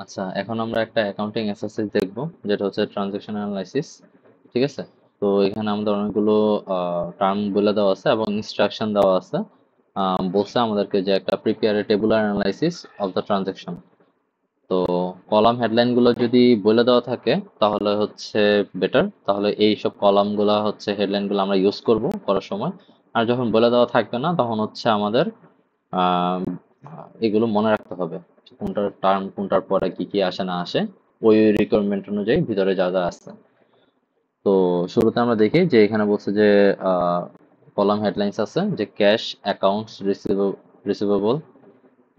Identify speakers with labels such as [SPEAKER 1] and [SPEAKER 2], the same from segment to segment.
[SPEAKER 1] আচ্ছা, এখন আমরা একটা অ্যাকাউন্টিং এক্সারসাইজ দেখব, যেটা হচ্ছে ট্রানজাকশন অ্যানালাইসিস। ঠিক আছে? তো এখানে আমাদের অনেকগুলো টার্ম বলে দেওয়া আছে এবং ইনস্ট্রাকশন দেওয়া আছে। বলছে আমাদেরকে যে একটা prepare a tabular analysis of the transaction. তো কলাম হেডলাইন গুলো যদি বলে দেওয়া থাকে তাহলে হচ্ছে বেটার, তাহলে এই সব কলাম গুলা হচ্ছে হেডলাইন গুলো আমরা ইউজ করব করার সময়। আর যখন বলে দেওয়া থাকবে না তখন হচ্ছে আমাদের আহ এগুলো মনে রাখতে হবে, কোনটার টার্ম কোনটার পরে কি কি আসে না আসে, ওই রিকোয়ারমেন্ট অনুযায়ী ভিতরে যা যা আছে। তো শুরুতে আমরা দেখি যে এখানে বলছে যে কলাম হেডলাইন্স আছে যে ক্যাশ অ্যাকাউন্টস রিসিভেবল,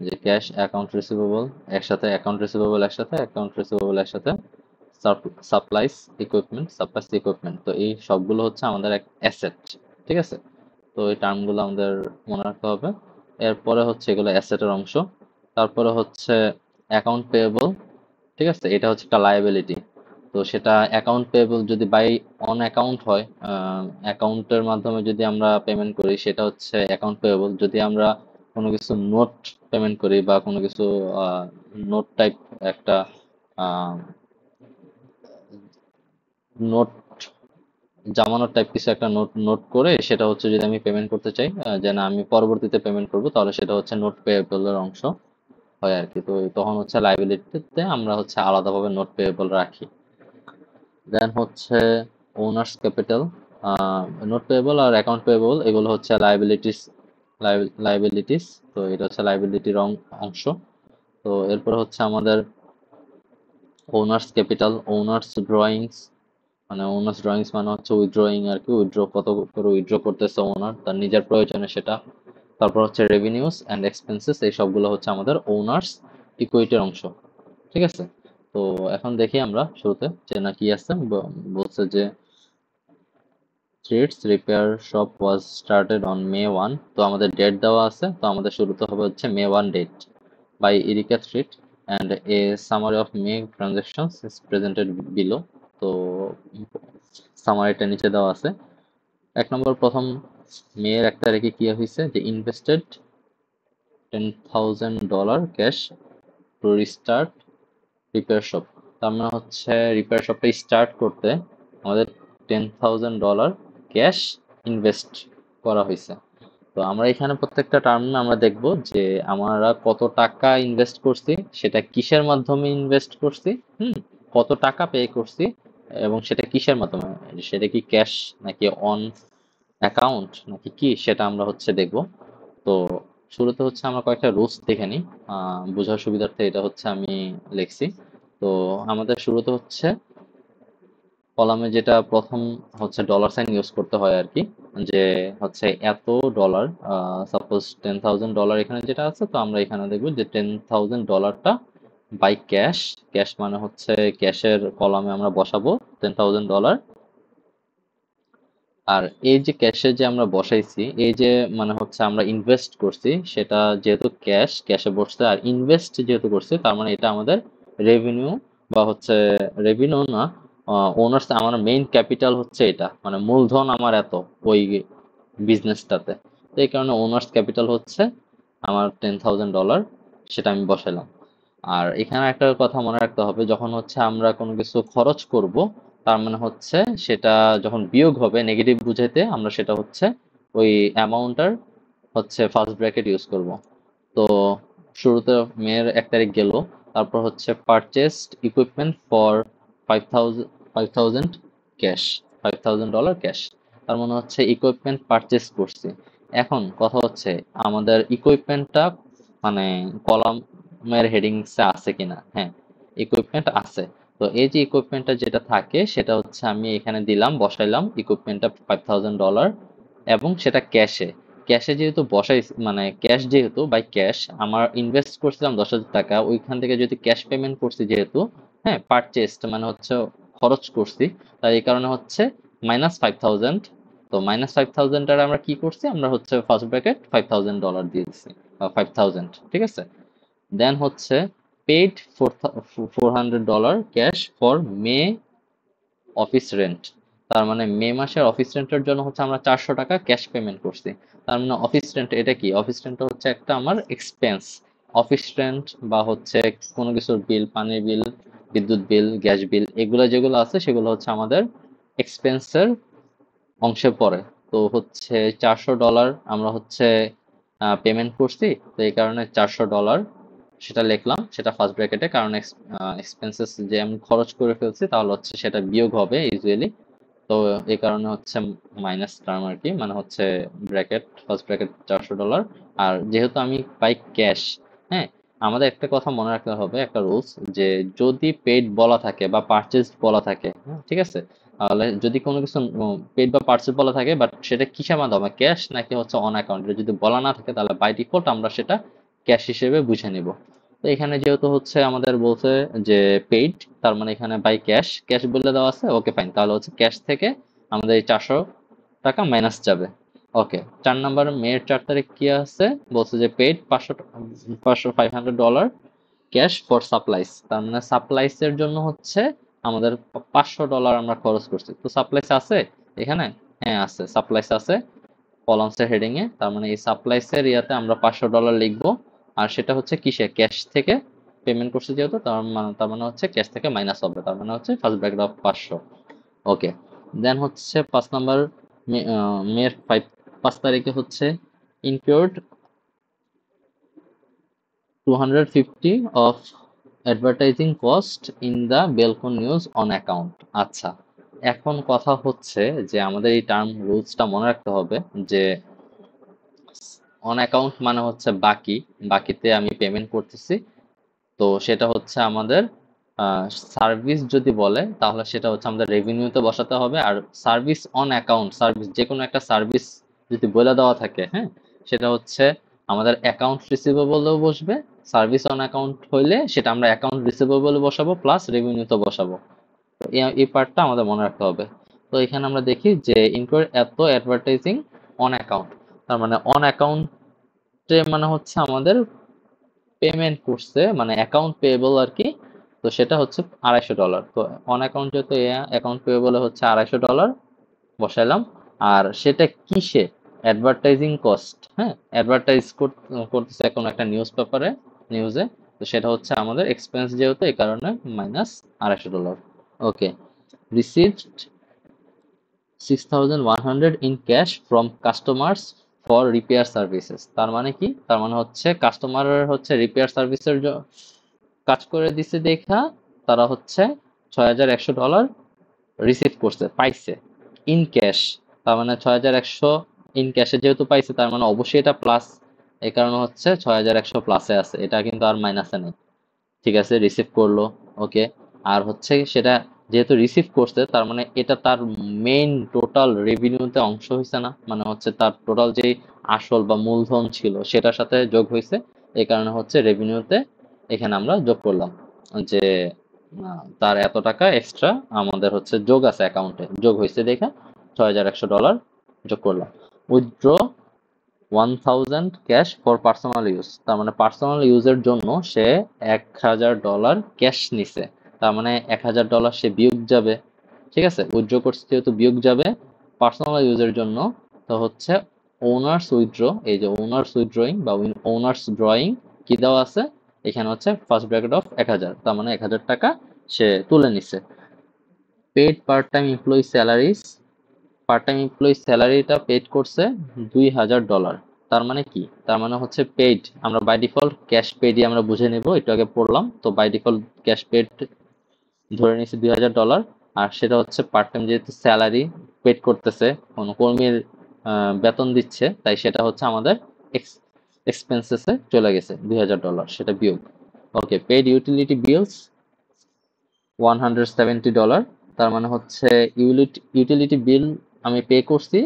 [SPEAKER 1] যে ক্যাশ অ্যাকাউন্ট রিসিভেবল একসাথে, অ্যাকাউন্ট রিসিভেবল একসাথে, অ্যাকাউন্ট রিসিভেবল একসাথে, সাপ্লাইস ইকুইপমেন্ট। তো এই সবগুলো হচ্ছে আমাদের এক অ্যাসেট। ঠিক আছে? তো এই টার্মগুলো আমাদের মনে রাখতে হবে। এরপরে হচ্ছে এগুলো অ্যাসেটের অংশ। তারপরে হচ্ছে অ্যাকাউন্ট পেয়েবল। ঠিক আছে, এটা হচ্ছে একটা লায়াবিলিটি। তো সেটা অ্যাকাউন্ট পেয়েবল যদি বাই অন অ্যাকাউন্ট হয়, অ্যাকাউন্টের মাধ্যমে যদি আমরা পেমেন্ট করি সেটা হচ্ছে অ্যাকাউন্ট পেয়েবল। যদি আমরা কোনো কিছু নোট পেমেন্ট করি বা কোনো কিছু নোট টাইপ একটা নোট জামানত টাইপ কিছু একটা নোট নোট করে সেটা হচ্ছে যদি আমি পেমেন্ট করতে চাই, যে না আমি পরবর্তীতে পেমেন্ট করব, তাহলে সেটা হচ্ছে নোট পেয়েবলের অংশ হয় আর কি। তো তখন হচ্ছে লাইবিলিটিতে আমরা হচ্ছে আলাদাভাবে নোট পেয়েবল রাখি। দেন হচ্ছে ওনার্স ক্যাপিটাল। নোট পেয়েবল আর অ্যাকাউন্ট পেয়েবল এগুলো হচ্ছে লাইবিলিটিস। তো এটা হচ্ছে লাইবিলিটির অংশ। তো এরপর হচ্ছে আমাদের ওনার্স ক্যাপিটাল, ওনার্স ড্রয়িংস। মানে ওনার্স ড্রয়িংস মানে হচ্ছে উইথড্রয়িং আর কি, উইথড্র কত করে উইথড্র করতেছে ওনার তার নিজের প্রয়োজনে সেটা। তারপর হচ্ছে রেভিনিউস অ্যান্ড এক্সপেন্সেস, এই সবগুলো হচ্ছে আমাদের ওনার্স ইকুইটির অংশ। ঠিক আছে? তো এখন দেখি আমরা শুরুতে যে না কি আছে। বলছে যে threads repair shop was started on May 1। তো আমাদের ডেট দেওয়া আছে, তো আমাদের শুরুতে হবে হচ্ছে May 1 date by Erica thread, and a summary of May transactions is presented below. তো সামারিটা নিচে দেওয়া আছে। এক নম্বর প্রথম মেয়ের 1 তারিখে কি হয়েছে যে invested $10,000 cash to restart repair shop. তার মানে হচ্ছে রিপেয়ার শপটা স্টার্ট করতে আমাদের $10,000 ক্যাশ ইনভেস্ট করা হয়েছে। তো আমরা এখানে প্রত্যেকটা টার্মে আমরা দেখব যে আমরা কত টাকা ইনভেস্ট করছি, সেটা কিসের মাধ্যমে ইনভেস্ট করছি, কত টাকা পে করছি, এবং সেটা কিসের মাধ্যমে, সেটা কি ক্যাশ নাকি অন অ্যাকাউন্ট নাকি কি, সেটা আমরা হচ্ছে দেখব। তো শুরুতে হচ্ছে আমরা কয়েকটা রুলস দেখে নিই, বোঝার সুবিধার্থে এটা হচ্ছে আমি লিখছি। তো আমাদের শুরুতে হচ্ছে কলামে যেটা প্রথম হচ্ছে ডলার সাইন ইউজ করতে হয় আর কি, যে হচ্ছে এত ডলার। সাপোজ $10,000 এখানে যেটা আছে, তো আমরা এখানে দেখবো যে $10,000টা বাই ক্যাশ। ক্যাশ মানে হচ্ছে ক্যাশের কলামে আমরা বসাবো $10,000। আর এই যে ক্যাশে যে আমরা বসাইছি, এই যে মানে হচ্ছে আমরা ইনভেস্ট করছি সেটা যেহেতু ক্যাশে বসছে, আর ইনভেস্ট যেহেতু করছি তার মানে এটা আমাদের রেভিনিউ, বা হচ্ছে রেভিনিউ না, ওনার্স আমার মেইন ক্যাপিটাল হচ্ছে এটা, মানে মূলধন আমার এত ওই বিজনেসটাতে। তো এই কারণে ওনার্স ক্যাপিটাল হচ্ছে আমার $10,000, সেটা আমি বসাইলাম। আর এখানে একটা কথা মনে রাখতে হবে, যখন হচ্ছে আমরা কোনো কিছু খরচ করব তার মানে হচ্ছে সেটা যখন বিয়োগ হবে নেগেটিভ বুঝাইতে আমরা সেটা হচ্ছে ওই অ্যামাউন্টটার হচ্ছে ফার্স্ট ব্র্যাকেট ইউজ করব। তো শুরুতে মেয়ের 1 তারিখ গেল। তারপর হচ্ছে purchased equipment for 5,000 cash, $5,000 cash. তার মানে হচ্ছে ইকুইপমেন্ট পারচেস করছি। এখন কথা হচ্ছে আমাদের ইকুইপমেন্টটা মানে কলামের হেডিংসে আছে কিনা। হ্যাঁ, ইকুইপমেন্ট আছে। তো এই যে ইকুইপমেন্টটা যেটা থাকে সেটা হচ্ছে আমি এখানে দিলাম, বসাইলাম ইকুইপমেন্টটা $5,000, এবং সেটা ক্যাশে। ক্যাশে যেহেতু বসাই, মানে ক্যাশ যেহেতু বাই ক্যাশ আমার ইনভেস্ট করছিলাম $10,000, ওইখান থেকে যদি ক্যাশ পেমেন্ট করছি যেহেতু, হ্যাঁ পারচেসড মানে হচ্ছে খরচ করছি, তাই এই কারণে হচ্ছে -5,000। তো -5,000 টার আমরা কি করছি, আমরা হচ্ছে ফার্স্ট ব্র্যাকেট $5,000 দিয়ে দিচ্ছি, 5,000। ঠিক আছে? দেন হচ্ছে paid $400 cash for May office rent. তার মানে মে মাসের অফিস রেন্টের জন্য হচ্ছে আমরা $400 ক্যাশ পেমেন্ট করছি। তার মানে অফিস রেন্ট এটা কি, অফিস রেন্ট হচ্ছে একটা আমার এক্সপেন্স। অফিস রেন্ট বা হচ্ছে কোনো কিছুর বিল, পানির বিল, বিদ্যুৎ বিল, গ্যাস বিল, এগুলো যেগুলো আছে সেগুলো হচ্ছে আমাদের এক্সপেন্সের অংশে পড়ে। তো হচ্ছে $400 আমরা হচ্ছে পেমেন্ট করছি, তো এই কারণে $400 সেটা লিখলাম, সেটা ফার্স্ট ব্র্যাকেটে, কারণ এক্সপেন্সেস যে আমি খরচ করে ফেলছি তাহলে হচ্ছে সেটা বিয়োগ হবে ইউজুয়ালি। তো এই কারণে হচ্ছে মাইনাস টার্ম আর কি, মানে হচ্ছে ব্র্যাকেট, ফার্স্ট ব্র্যাকেট $400। আর যেহেতু আমি পাই ক্যাশ, হ্যাঁ, আমাদের একটা কথা মনে রাখতে হবে, একটা রুলস, যে যদি পেড বলা থাকে বা পারচেজ বলা থাকে, হ্যাঁ, ঠিক আছে, তাহলে যদি কোনো কিছু পেড বা পারচেজ বলা থাকে, বাট সেটা কিসের মাধ্যমে, ক্যাশ নাকি হচ্ছে অন অ্যাকাউন্ট, যদি বলা না থাকে তাহলে বাই ডিফল্ট আমরা সেটা ক্যাশ হিসেবে বুঝে নিব। তো এখানে যেহেতু হচ্ছে আমাদের বলছে যে পেইড, তার মানে এখানে বাই ক্যাশ, ক্যাশ বলে দেওয়া আছে, ওকে ফাইন, তাহলে হচ্ছে ক্যাশ থেকে আমাদের এই $400 মাইনাস যাবে। ওকে, 4 নাম্বার মেয়ের 4 তারিখ কি আছে, বলছে যে পেইড 500 $500 ক্যাশ ফর সাপ্লাইস, তার মানে সাপ্লাইস এর জন্য হচ্ছে আমাদের $500 আমরা খরচ করছি। তো সাপ্লাইস আছে এখানে, হ্যাঁ আছে, সাপ্লাইস আছে কলামসের হেডিং এ, তার মানে এই সাপ্লাইস এর ইয়াতে আমরা $500 লিখবো। আর সেটা হচ্ছে কিসে, ক্যাশ থেকে পেমেন্ট করছে যেহেতু, তার মানে হচ্ছে ক্যাশ থেকে মাইনাস হবে, তার মানে হচ্ছে ফার্স্ট ব্র্যাকেট অফ 500। ওকে, দেন হচ্ছে 5 নাম্বার মেয়ের 5 তারিখে হচ্ছে ইনকিউরড 250 of advertising cost in the Belco News on account। আচ্ছা, এখন কথা হচ্ছে যে আমাদের এই টার্ম রুলসটা মনে রাখতে হবে, যে অন অ্যাকাউন্ট মানে হচ্ছে বাকি, বাকিতে আমি পেমেন্ট করতেছি। তো সেটা হচ্ছে আমাদের সার্ভিস যদি বলে তাহলে সেটা হচ্ছে আমাদের রেভিনিউতে বসাতে হবে। আর সার্ভিস অন অ্যাকাউন্ট, সার্ভিস যে কোনো একটা সার্ভিস যদি বলে দেওয়া থাকে, হ্যাঁ, সেটা হচ্ছে আমাদের অ্যাকাউন্ট রিসিভেবলও বসবে। সার্ভিস অন অ্যাকাউন্ট হইলে সেটা আমরা অ্যাকাউন্ট রিসিভেবল বসাবো প্লাস রেভিনিউতে বসাবো। তো এই পার্টটা আমাদের মনে রাখতে হবে। তো এখানে আমরা দেখি যে ইনকোয়ার এত অ্যাডভার্টাইজিং অন অ্যাকাউন্ট, তার মানে অন অ্যাকাউন্টে মানে হচ্ছে আমাদের পেমেন্ট করছে, মানে অ্যাকাউন্ট পেয়েবল আর কি। তো সেটা হচ্ছে $250। তো অন অ্যাকাউন্ট যেহেতু অ্যাকাউন্ট পেয়েবল হচ্ছে $250 বসাইলাম। আর সেটা কিসে, অ্যাডভার্টাইজিং কস্ট, হ্যাঁ, অ্যাডভার্টাইজ করতেছে কোনো একটা নিউজ পেপারে, নিউজে। তো সেটা হচ্ছে আমাদের এক্সপেন্স যেহেতু, এই কারণে minus $250। Okay, received 6100 in cash from customers for repair services. তার মানে কি, তার মানে হচ্ছে কাস্টমারের হচ্ছে রিপেয়ার সার্ভিসের কাজ করে দিছে দেখা তারা হচ্ছে $6100 রিসিভ করছে, পাইছে ইন ক্যাশ। তার মানে 6100 ইন ক্যাশে যেহেতু পাইছে, তার মানে অবশ্যই এটা প্লাস, এই কারণে হচ্ছে 6100 প্লাসে আছে, এটা কিন্তু আর মাইনাসে নেই। ঠিক আছে, রিসিভ করলো। ওকে, আর হচ্ছে সেটা যেহেতু রিসিভ করছে, তার মানে এটা তার মেইন টোটাল রেভিনিউতে অংশ হয়েছে না, মানে হচ্ছে তার টোটাল যে আসল বা মূলধন ছিল সেটার সাথে যোগ হয়েছে, এই কারণে হচ্ছে রেভিনিউতে এখানে আমরা যোগ করলাম যে তার এত টাকা এক্সট্রা আমাদের হচ্ছে যোগ আছে, অ্যাকাউন্টে যোগ হয়েছে দেখে $6100 যোগ করলাম। Withdraw 1000 cash for personal use, তার মানে পার্সোনাল ইউজের জন্য সে $1000 ক্যাশ নিছে, তার মানে $1000 সে বিয়োগ যাবে। ঠিক আছে, উইথড্র করছে যেহেতু বিয়োগ যাবে পার্সোনাল ইউজের জন্য। তো হচ্ছে ওনার্স উইথড্র, এই যে ওনার্স উইথড্রয়িং বা ওনার্স ড্রয়িং কি দেওয়া আছে এখানে হচ্ছে ফার্স্ট ব্র্যাকেট অফ 1000, তার মানে $1000 সে তুলে নিছে। Paid part time employee salaries, part time employee স্যালারিটা পেড করছে $2000। তার মানে কি, তার মানে হচ্ছে পেইড, আমরা বাই ডিফল্ট ক্যাশ পেডই আমরা বুঝে নেব, একটু আগে পড়লাম, তো বাই ডিফল্ট ক্যাশ পেড ধরে নিয়েছি $2000। আর সেটা হচ্ছে পার্ট টাইম, যেহেতু স্যালারি পেড করতেছে, কোনো কর্মীর বেতন দিচ্ছে, তাই সেটা হচ্ছে আমাদের এক্সপেন্সেসে চলে গেছে $2000, সেটা বিয়োগ। ওকে, পেড ইউটিলিটি বিলস $170, তার মানে হচ্ছে ইউটিলিটি বিল আমি পে করছি,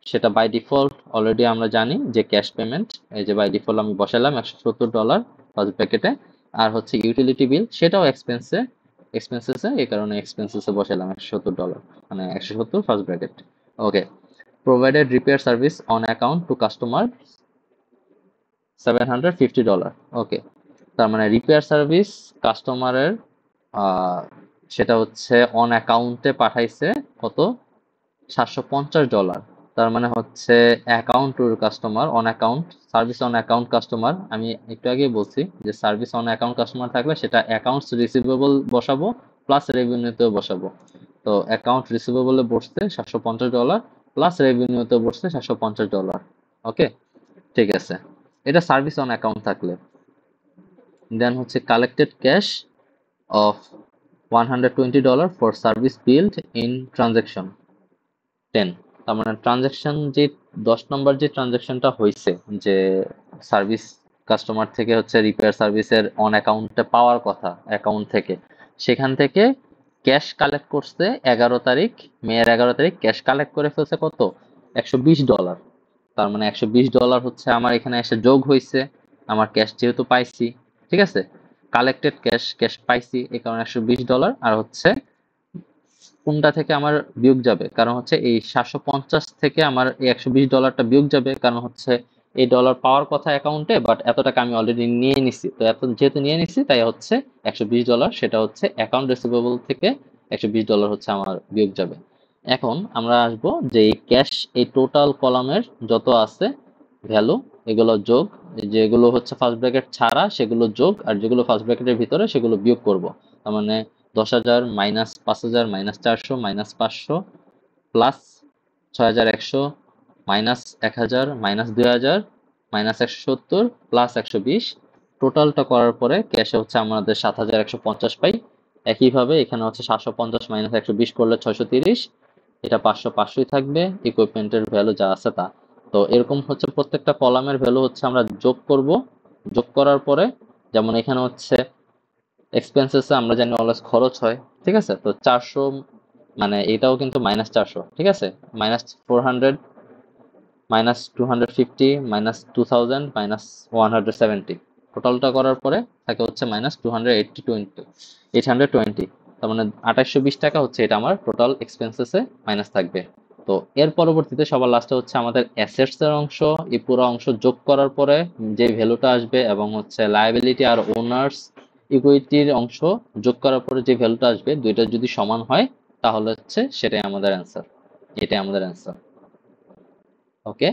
[SPEAKER 1] সেটা বাই ডিফল্ট অলরেডি আমরা জানি যে ক্যাশ পেমেন্ট, এই যে বাই ডিফল্ট আমি বসালাম $170 ফার্স্ট ব্র্যাকেটে। আর হচ্ছে ইউটিলিটি বিল সেটাও এক্সপেন্সেসে, এই কারণে এক্সপেন্সেসে বসালাম $170, মানে 170 first bracket. Okay, provided repair service on account to customer $750। ওকে, তার মানে রিপেয়ার সার্ভিস কাস্টমারের সেটা হচ্ছে অন অ্যাকাউন্টে পাঠাইছে কত, $750। তার মানে হচ্ছে account to customer on account, service on account customer. আমি একটু আগেই বলছি যে সার্ভিস অন অ্যাকাউন্ট কাস্টমার থাকলে সেটা অ্যাকাউন্টস রিসিভেবল বসাবো প্লাস রেভিনিউতেও বসাবো। তো অ্যাকাউন্ট রিসিভেবলে বসছে $750 প্লাস রেভিনিউতে বসছে $750। ওকে, ঠিক আছে, এটা সার্ভিস অন অ্যাকাউন্ট থাকলে। দেন হচ্ছে collected cash of $120 for service build in transaction 10। তার মানে ট্রানজাকশন যে 10 নম্বর যে ট্রানজাকশনটা হয়েছে, যে সার্ভিস কাস্টমার থেকে হচ্ছে রিপেয়ার সার্ভিসের অন অ্যাকাউন্টে পাওয়ার কথা অ্যাকাউন্ট থেকে, সেখান থেকে ক্যাশ কালেক্ট করছে 11 তারিখ, মেয়ের 11 তারিখ ক্যাশ কালেক্ট করে ফেলছে কত, $120। তার মানে $120 হচ্ছে আমার এখানে এসে যোগ হয়েছে আমার ক্যাশ যেহেতু পাইছি। ঠিক আছে, কালেক্টেড ক্যাশ, ক্যাশ পাইছি এই কারণে $120। আর হচ্ছে কোনটা থেকে আমার বিয়োগ যাবে, কারণ হচ্ছে এই 750 থেকে আমার এই $120টা বিয়োগ যাবে, কারণ হচ্ছে এই ডলার পাওয়ার কথা অ্যাকাউন্টে, বাট এত টাকা আমি অলরেডি নিয়ে নিছি, তো এত যেহেতু নিয়ে নিছি তাই হচ্ছে $120, সেটা হচ্ছে অ্যাকাউন্ট রিসিভেবল থেকে $120 হচ্ছে আমার বিয়োগ যাবে। এখন আমরা আসবো যে এই ক্যাশ, এই টোটাল কলামের যত আছে ভ্যালু, এগুলো যোগ, যেগুলো হচ্ছে ফার্স্ট ব্র্যাকেট ছাড়া সেগুলো যোগ, আর যেগুলো ফার্স্ট ব্র্যাকেটের ভিতরে সেগুলো বিয়োগ করব। তার মানে 10,000 minus 5,000 minus 400 minus 500 plus 6,100 minus 1,000 minus 2,000 minus 170 plus 120, টোটালটা করার পরে ক্যাশে হচ্ছে আমাদের 7,150 পাই। একইভাবে এখানে হচ্ছে 750 মাইনাস 120 করলে 630, এটা 500 500ই থাকবে, ইকুইপমেন্টের ভ্যালু যা আছে তা। তো এরকম হচ্ছে প্রত্যেকটা কলামের ভ্যালু হচ্ছে আমরা যোগ করব। যোগ করার পরে যেমন এখানে হচ্ছে এক্সপেন্সেস আমরা জানি অলওয়েজ খরচ হয়, ঠিক আছে, তো 400 মানে এটাও কিন্তু -400, ঠিক আছে, -400 -250 -2000 -170, টোটালটা করার পরে থাকে হচ্ছে -820। তার মানে 2820 টাকা হচ্ছে এটা আমার টোটাল এক্সপেন্সেসে মাইনাস থাকবে। তো এর পরবর্তীতে সবার লাস্টে হচ্ছে আমাদের অ্যাসেটস এর অংশ, এই পুরো অংশ যোগ করার পরে যে ভ্যালুটা আসবে, এবং হচ্ছে লায়াবিলিটি আর ওনার্স ইকুইটির অংশ যোগ করার পরে যে ভ্যালুটা আসবে, দুইটা যদি সমান হয় তাহলে হচ্ছে সেটাই আমাদের অ্যান্সার, এটাই আমাদের অ্যান্সার। ওকে।